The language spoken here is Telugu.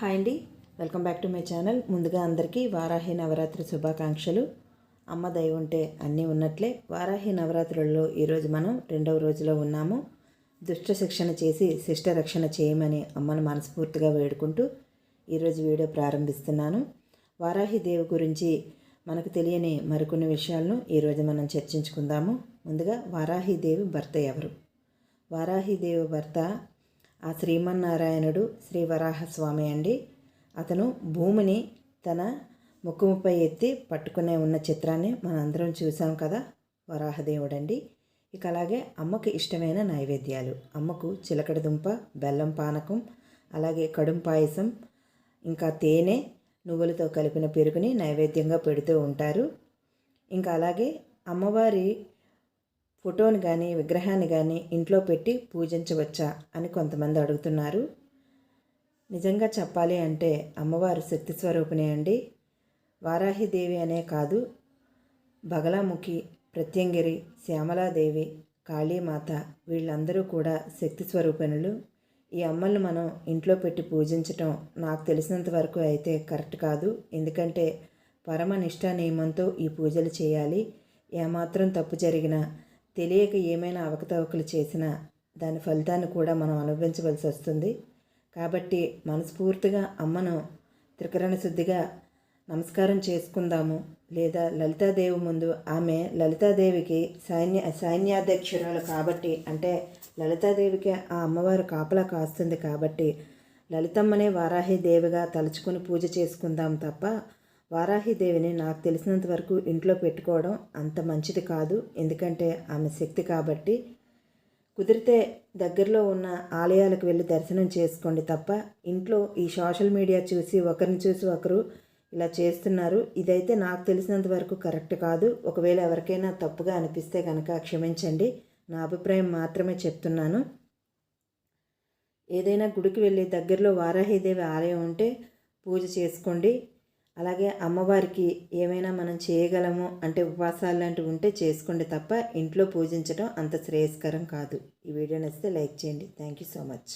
హాయ్ అండి, welcome back to my channel. ముందుగా అందరికీ వారాహి నవరాత్రి శుభాకాంక్షలు. అమ్మ దయ ఉంటే అన్నీ ఉన్నట్లే. వారాహి నవరాత్రులలో ఈరోజు మనం 2వ రోజులో ఉన్నాము. దుష్ట శిక్షణ చేసి శిష్ట రక్షణ చేయమని అమ్మను మనస్ఫూర్తిగా వేడుకుంటూ ఈరోజు వీడియో ప్రారంభిస్తున్నాను. వారాహి దేవి గురించి మనకు తెలియని మరికొన్ని విషయాలను ఈరోజు మనం చర్చించుకుందాము. ముందుగా వారాహి దేవి భర్త ఎవరు? వారాహి దేవి భర్త ఆ శ్రీమన్నారాయణుడు శ్రీ వరాహస్వామి అండి. అతను భూమిని తన ముక్కుముపై ఎత్తి పట్టుకునే ఉన్న చిత్రాన్ని మనందరం చూసాం కదా, వరాహదేవుడు అండి. ఇక అలాగే అమ్మకు ఇష్టమైన నైవేద్యాలు, అమ్మకు చిలకడ దుంప, బెల్లం పానకం, అలాగే కడుం పాయసం, ఇంకా తేనె, నువ్వులతో కలిపిన పెరుగుని నైవేద్యంగా పెడుతూ ఉంటారు. ఇంకా అలాగే అమ్మవారి ఫోటోని కానీ విగ్రహాన్ని కానీ ఇంట్లో పెట్టి పూజించవచ్చా అని కొంతమంది అడుగుతున్నారు. నిజంగా చెప్పాలి అంటే అమ్మవారు శక్తి స్వరూపిణి అండి. వారాహిదేవి అనే కాదు, బగలాముఖి, ప్రత్యంగిరి, శ్యామలాదేవి, కాళీమాత వీళ్ళందరూ కూడా శక్తి స్వరూపిణులు. ఈ అమ్మల్ని మనం ఇంట్లో పెట్టి పూజించటం నాకు తెలిసినంత వరకు అయితే కరెక్ట్ కాదు. ఎందుకంటే పరమ నిష్ఠా నియమంతో ఈ పూజలు చేయాలి. ఏమాత్రం తప్పు జరిగినా, తెలియక ఏమైనా అవకతవకలు చేసినా దాని ఫలితాన్ని కూడా మనం అనుభవించవలసి వస్తుంది. కాబట్టి మనస్ఫూర్తిగా అమ్మను త్రికరణ శుద్ధిగా నమస్కారం చేసుకుందాము. లేదా లలితాదేవి ముందు, ఆమె లలితాదేవికి సైన్యాధ్యక్షురాలు కాబట్టి, అంటే లలితాదేవికి ఆ అమ్మవారు కాపలా కాస్తుంది కాబట్టి లలితమ్మనే వారాహిదేవిగా తలుచుకుని పూజ చేసుకుందాం తప్ప వారాహిదేవిని నాకు తెలిసినంత వరకు ఇంట్లో పెట్టుకోవడం అంత మంచిది కాదు. ఎందుకంటే ఆమె శక్తి కాబట్టి. కుదిరితే దగ్గరలో ఉన్న ఆలయాలకు వెళ్ళి దర్శనం చేసుకోండి తప్ప ఇంట్లో ఈ సోషల్ మీడియా చూసి ఒకరిని చూసి ఒకరు ఇలా చేస్తున్నారు. ఇదైతే నాకు తెలిసినంత వరకు కరెక్ట్ కాదు. ఒకవేళ ఎవరికైనా తప్పుగా అనిపిస్తే కనుక క్షమించండి. నా అభిప్రాయం మాత్రమే చెప్తున్నాను. ఏదైనా గుడికి వెళ్ళి దగ్గరలో వారాహిదేవి ఆలయం ఉంటే పూజ చేసుకోండి. అలాగే అమ్మవారికి ఏమైనా మనం చేయగలము అంటే ఉపవాసాలు లాంటివి ఉంటే చేసుకోండి తప్ప ఇంట్లో పూజించడం అంత శ్రేయస్కరం కాదు. ఈ వీడియో నచ్చితే లైక్ చేయండి. Thank you so much.